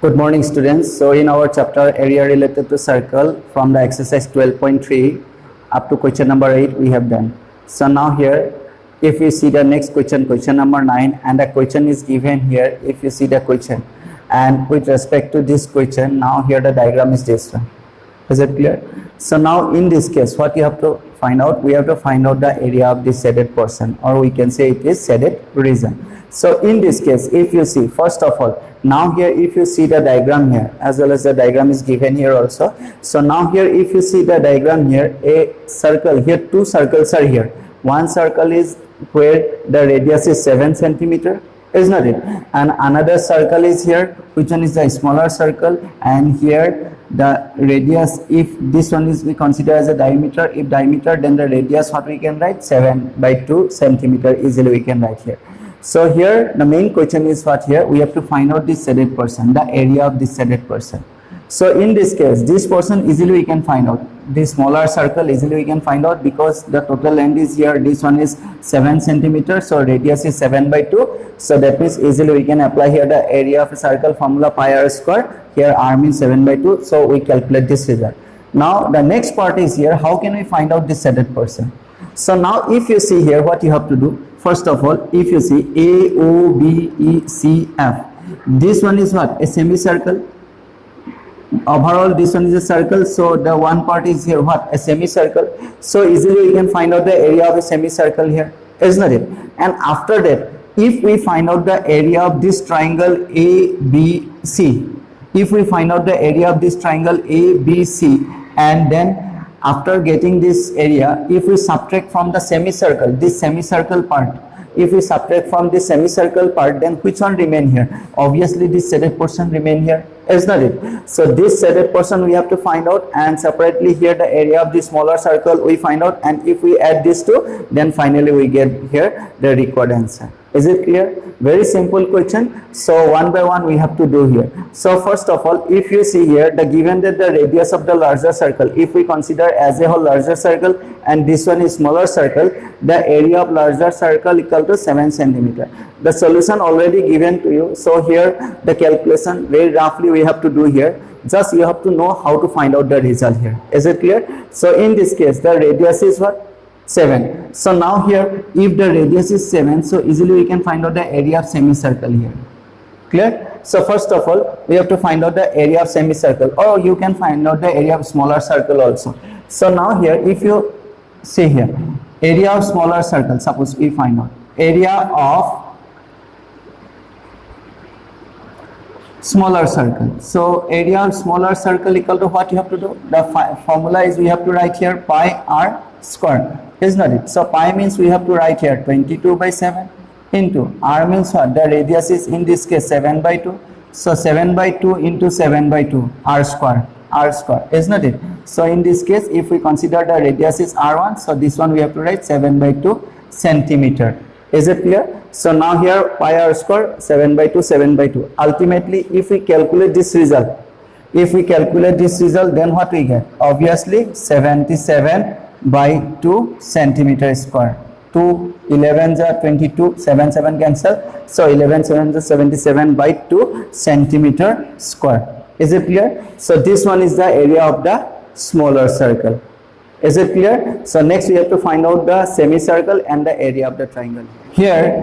Good morning, students. So in our chapter area related to circle, from the exercise 12.3 up to question number 8 we have done. So now here, if you see the next question, question number 9, and the question is given here, if you see the question, and with respect to this question, now here the diagram is this one. Is it clear? So now in this case, what you have to find out, we have to find out the area of this shaded portion, or we can say it is shaded region. So in this case, if you see, first of all, now here if you see the diagram here, as well as the diagram is given here also. So now here if you see the diagram here, a circle here, two circles are here. One circle is where the radius is 7 centimeter, is not it? And another circle is here, which one is the smaller circle, and here the radius, if this one is we consider as a diameter, if diameter, then the radius what we can write, 7/2 centimeter easily we can write here. So here the main question is what here, we have to find out this shaded portion, the area of this shaded portion. So in this case, this portion easily we can find out, this smaller circle easily we can find out, because the total length is here, this one is 7 centimeters, so radius is 7/2. So that means easily we can apply here the area of a circle formula, pi r square. Here r means 7/2, so we calculate this result. Now the next part is here, how can we find out this shaded portion? So now if you see here, what you have to do, first of all, if you see A, O, B, E, C, F, this one is what? A semicircle. Overall this one is a circle, so the one part is here what? A semicircle. So easily we can find out the area of a semicircle here, isn't it? And after that, if we find out the area of this triangle ABC, if we find out the area of this triangle ABC, and then after getting this area, if we subtract from the semicircle, this semicircle part, if we subtract from this semicircle part, then which one remain here? Obviously this shaded portion remain here, is not it? So this shaded portion we have to find out, and separately here the area of the smaller circle we find out, and if we add these two, then finally we get here the required answer. Is it clear? Very simple question. So one by one we have to do here. So first of all, if you see here, the given that the radius of the larger circle, if we consider as a whole larger circle and this one is smaller circle, the area of larger circle equal to 7 centimeter. The solution already given to you. So here the calculation very roughly we have to do here. Just you have to know how to find out the result here. Is it clear? So in this case, the radius is what? 7. So now here, if the radius is 7, so easily we can find out the area of semicircle here. Clear? So first of all, we have to find out the area of semicircle, or you can find out the area of smaller circle also. So now here, if you see here, area of smaller circle, suppose we find out area of smaller circle. So area of smaller circle equal to what you have to do? The formula is we have to write here pi r square, is not it? So pi means we have to write here 22/7 into r means what? The radius is in this case 7/2. So 7/2 into 7/2 r square, is not it? So in this case, if we consider the radius is r1, so this one we have to write 7/2 centimeter. Is it clear? So now here pi r square 7/2. Ultimately, if we calculate this result, then what we get? Obviously 77/2 centimeter square. 2 11s are 22, 7 cancel. So 11 7s are 77/2 centimeter square. Is it clear? So this one is the area of the smaller circle. Is it clear? So next we have to find out the semicircle and the area of the triangle. Here,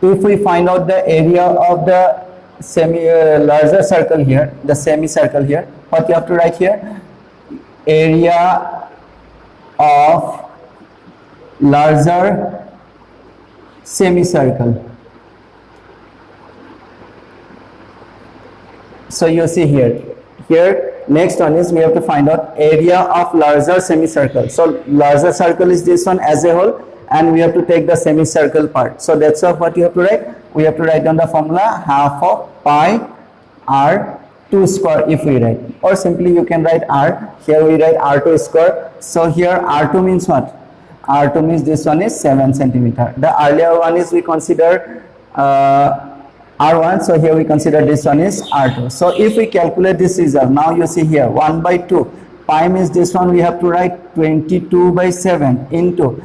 if we find out the area of the larger circle here, the semicircle here, what you have to write here? Area of larger semicircle. So you see here, next one is we have to find out area of larger semicircle. So larger circle is this one as a whole, and we have to take the semicircle part. So that's what you have to write. We have to write down the formula half of pi r2 square if we write, or simply you can write r. Here we write r2 square. So here r2 means what? R2 means this one is 7 centimeter. The earlier one is we consider R1, so here we consider this one is R2. So if we calculate this result, now you see here 1/2, pi means this one we have to write 22/7 into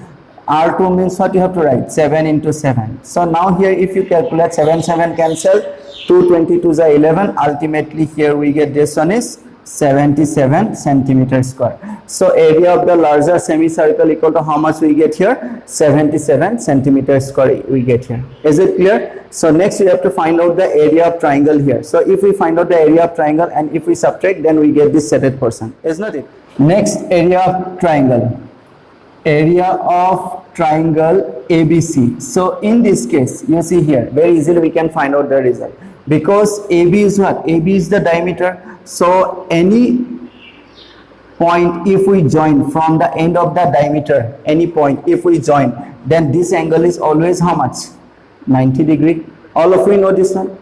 R2 means what you have to write? 7 into 7. So now here if you calculate 7 cancel, 222 are 11. Ultimately here we get this one is 77 centimeter square. So area of the larger semicircle equal to how much we get here? 77 centimeter square we get here. Is it clear? So next we have to find out the area of triangle here. So if we find out the area of triangle and if we subtract, then we get this shaded portion. Is not it? Next, area of triangle. Area of triangle ABC. So in this case, you see here, very easily we can find out the result. Because AB is what? AB is the diameter. So any point if we join from the end of the diameter, any point if we join, then this angle is always how much? 90 degree. All of you know this one,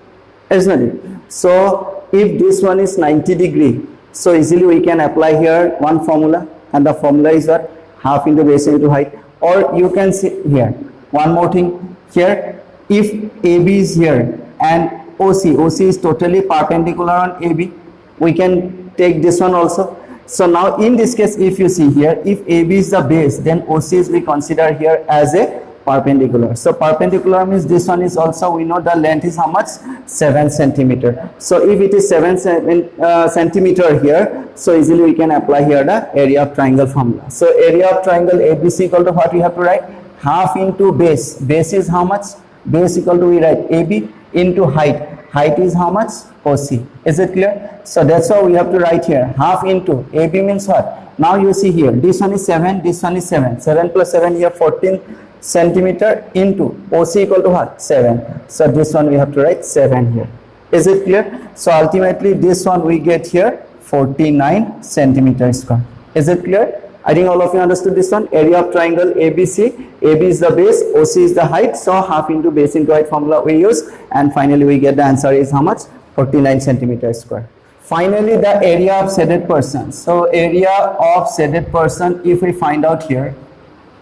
isn't it? So if this one is 90 degree, so easily we can apply here one formula, and the formula is what? Half into base into height. Or you can see here one more thing here, if AB is here and OC is totally perpendicular on AB, we can take this one also. So now in this case, if you see here, if AB is the base, then OC is we consider here as a perpendicular. So perpendicular means this one is also, we know the length is how much? 7 centimeter. So if it is 7 centimeter here, so easily we can apply here the area of triangle formula. So area of triangle ABC equal to what we have to write? Half into base. Base is how much? Base equal to, we write AB into height. Height is how much? OC. Is it clear? So that's why we have to write here half into AB means what? Now you see here, this one is 7, this one is 7. 7 plus 7 here 14 centimeter into OC equal to what? 7. So this one we have to write 7 here. Is it clear? So ultimately this one we get here 49 centimeter square. Is it clear? I think all of you understood this one. Area of triangle ABC. AB is the base, OC is the height. So half into base into height formula we use, and finally we get the answer is how much? 49 centimeter square. Finally, the area of shaded portion. So area of shaded portion, if we find out here,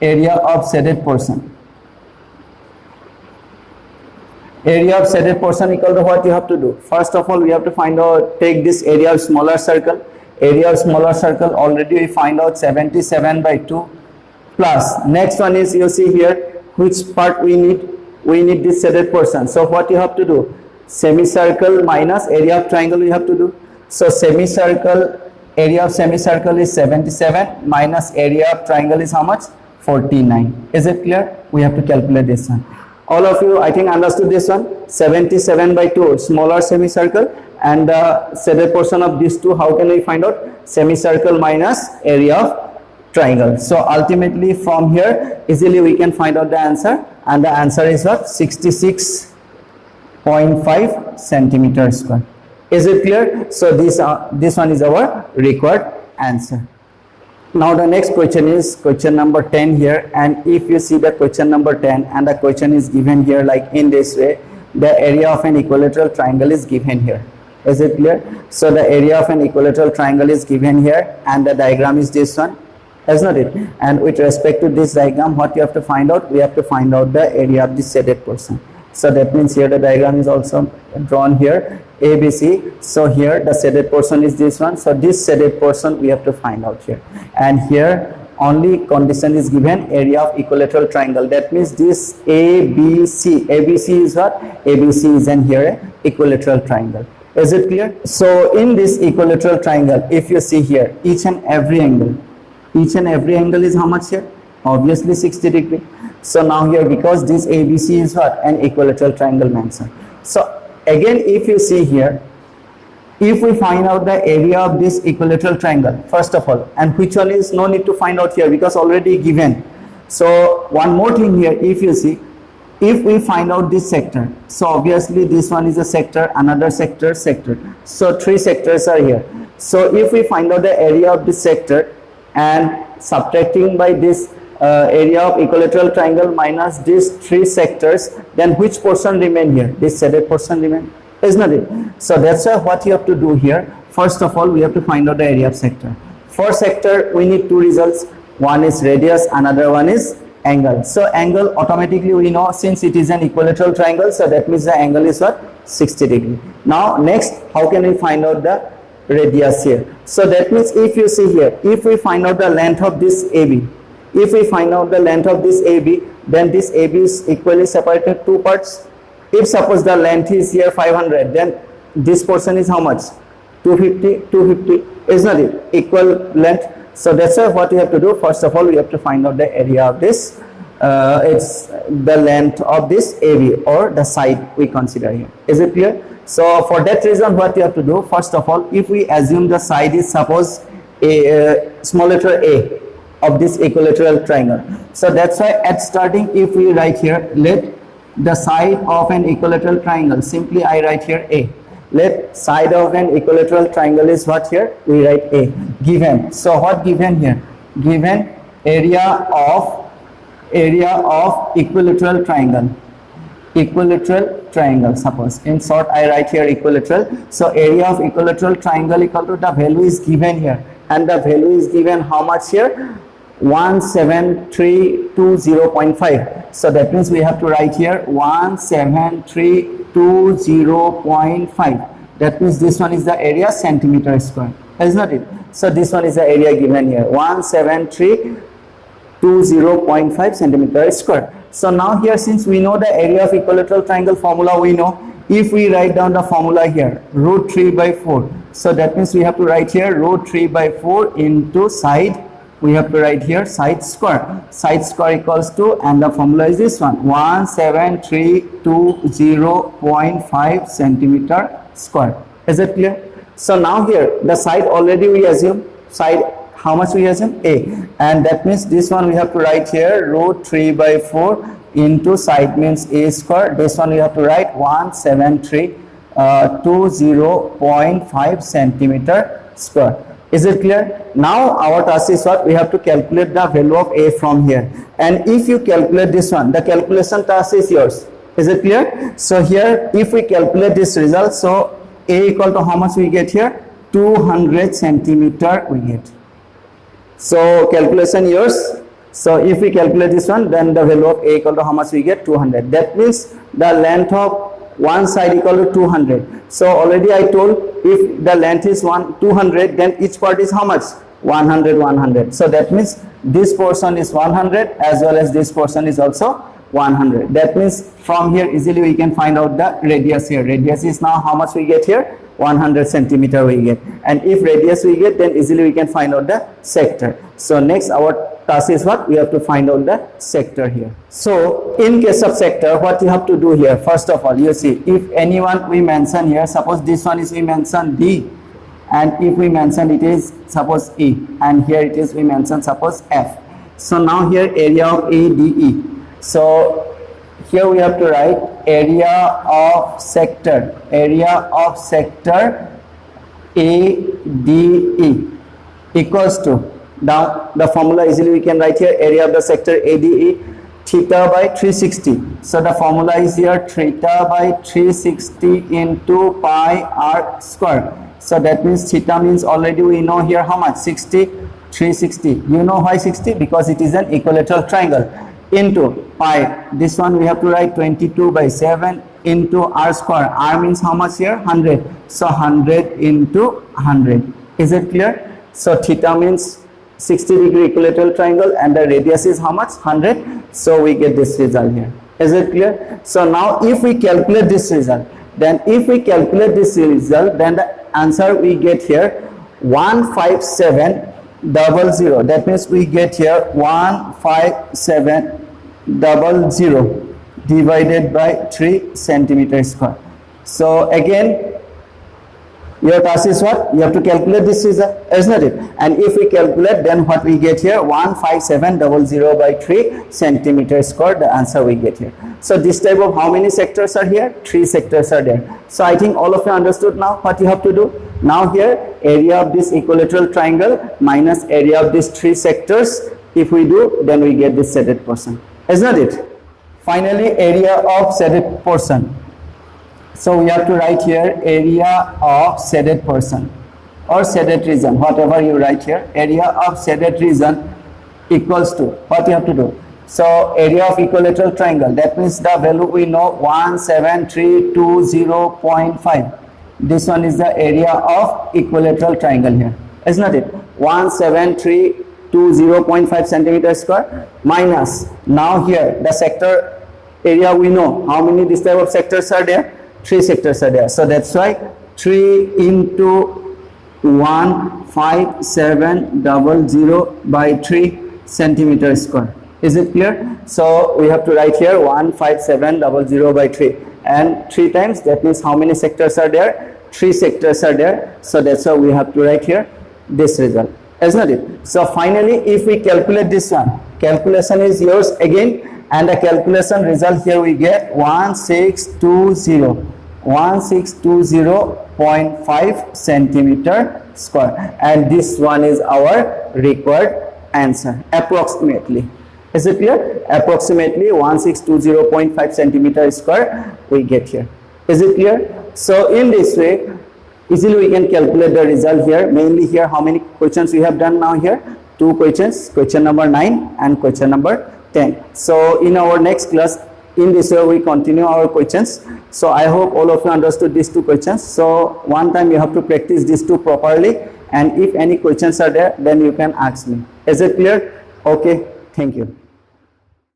area of shaded portion. Area of shaded portion equal to what you have to do? First of all, we have to find out, take this area of smaller circle. Area of smaller circle, already we find out 77 by 2 plus. Next one is, you see here, which part we need? We need this shaded portion. So what you have to do? Semicircle minus area of triangle we have to do. So semicircle, area of semicircle is 77 minus area of triangle is how much? 49. Is it clear? We have to calculate this one. All of you, I think, understood this one. 77 by 2, smaller semicircle, and the shaded portion of these two, how can we find out? Semicircle minus area of triangle. So ultimately from here, easily we can find out the answer, and the answer is what? 66.5 centimeter square. Is it clear? So this one is our required answer. Now the next question is question number 10 here, and if you see the question number 10 and the question is given here like in this way, the area of an equilateral triangle is given here. Is it clear? So the area of an equilateral triangle is given here, and the diagram is this one, is not it? And with respect to this diagram, what you have to find out? We have to find out the area of the shaded portion. So that means here the diagram is also drawn here, ABC. So here the shaded portion is this one. So this shaded portion we have to find out here. And here only condition is given, area of equilateral triangle. That means this ABC. ABC is what? ABC is in here equilateral triangle. Is it clear? So in this equilateral triangle, if you see here, each and every angle is how much here? Obviously 60 degree. So now here, because this ABC is what? An equilateral triangle mentioned. So again, if you see here, if we find out the area of this equilateral triangle, first of all, and which one is no need to find out here because already given. So one more thing here, if you see, if we find out this sector, so obviously this one is a sector, another sector, sector. So three sectors are here. So if we find out the area of this sector and subtracting by this area of equilateral triangle minus these three sectors, then which portion remain here? This shaded portion remain, is not it? So that's why what you have to do here, first of all we have to find out the area of sector. For sector we need two results, one is radius, another one is angle. So angle automatically we know, since it is an equilateral triangle, so that means the angle is what? 60 degree. Now next, how can we find out the radius here? So that means if you see here, if we find out the length of this AB, If we find out the length of this AB, then this AB is equally separated two parts. If suppose the length is here 500, then this portion is how much? 250, 250, is not it? Equal length. So that's why what we have to do, first of all, we have to find out the area of this. It's the length of this AB, or the side we consider here. Is it clear? So for that reason, what you have to do, first of all, if we assume the side is suppose a small letter A of this equilateral triangle. So that's why at starting, if we write here, let the side of an equilateral triangle, simply I write here A. Let side of an equilateral triangle is what here? We write A. Given. So what given here? Given area of equilateral triangle. Equilateral triangle, suppose. In short, I write here equilateral. So area of equilateral triangle equal to, the value is given here. And the value is given how much here? 17320.5. So that means we have to write here 17320.5. That means this one is the area centimeter square, is not it? So this one is the area given here, 17320.5 centimeter square. So now here, since we know the area of equilateral triangle formula, we know, if we write down the formula here, root 3 by 4. So that means we have to write here root 3 by 4 into side. We have to write here side square. Side square equals to, and the formula is this one, 17320.5 centimeter square. Is it clear? So now here, the side already we assume, side how much we assume? A. And that means this one we have to write here root 3 by 4 into side means A square. This one we have to write 17320.5 centimeter square. Is it clear? Now our task is what? We have to calculate the value of A from here. And if you calculate this one, the calculation task is yours. Is it clear? So here, if we calculate this result, so A equal to how much we get here? 200 centimeter we get. So calculation yours. So if we calculate this one, then the value of A equal to how much we get? 200. That means the length of one side equal to 200. So already I told, if the length is 200, then each part is how much? 100, 100. So that means this portion is 100 as well as this portion is also 100. That means from here easily we can find out the radius here. Radius is now how much we get here? 100 centimeter we get. And if radius we get, then easily we can find out the sector. So next our task is what? We have to find out the sector here. So in case of sector, what you have to do here, first of all, you see, if anyone we mention here, suppose this one is we mention D, and if we mention it is suppose E, and here it is we mention suppose F. So now here area of ADE. So here we have to write area of sector ADE equals to, now the formula easily we can write here, area of the sector ADE, theta by 360. So the formula is here theta by 360 into pi r square. So that means theta means already we know here how much? 60, 360. You know why 60? Because it is an equilateral triangle. Into pi, this one we have to write 22 by 7 into r square. R means how much here? 100. So 100 into 100. Is it clear? So theta means 60-degree equilateral triangle, and the radius is how much? 100. So we get this result here. Is it clear? So now if we calculate this result, then the answer we get here 15700. That means we get here 15700 divided by 3 centimeter square. So again, your task is what? You have to calculate this result, isn't it? And if we calculate, then what we get here? 15700 by 3 centimeter square, the answer we get here. So this type of how many sectors are here? 3 sectors are there. So I think all of you understood now what you have to do. Now here, area of this equilateral triangle minus area of these 3 sectors. If we do, then we get this shaded portion, isn't it? Finally, area of shaded portion. So we have to write here area of shaded portion or shaded region, whatever you write here. Area of shaded region equals to, what you have to do? So area of equilateral triangle, that means the value we know 17320.5. This one is the area of equilateral triangle here, isn't it? 173 to 0.5 centimeter square minus, now here the sector area, we know how many this type of sectors are there, 3 sectors are there, so that's why 3 into 15700 by 3 centimeter square. Is it clear? So we have to write here 15700 by 3, and 3 times, that means how many sectors are there, 3 sectors are there, so that's why we have to write here this result, isn't it? So finally, if we calculate this one, calculation is yours again, and the calculation result here we get 1620.5 centimeter square, and this one is our required answer approximately. Is it clear? Approximately 1620.5 centimeter square we get here. Is it clear? So in this way, easily we can calculate the result here. Mainly here, how many questions we have done now here? 2 questions, question number 9 and question number 10. So in our next class, in this way we continue our questions. So I hope all of you understood these 2 questions. So one time you have to practice these 2 properly, and if any questions are there, then you can ask me. Is it clear? Okay, thank you.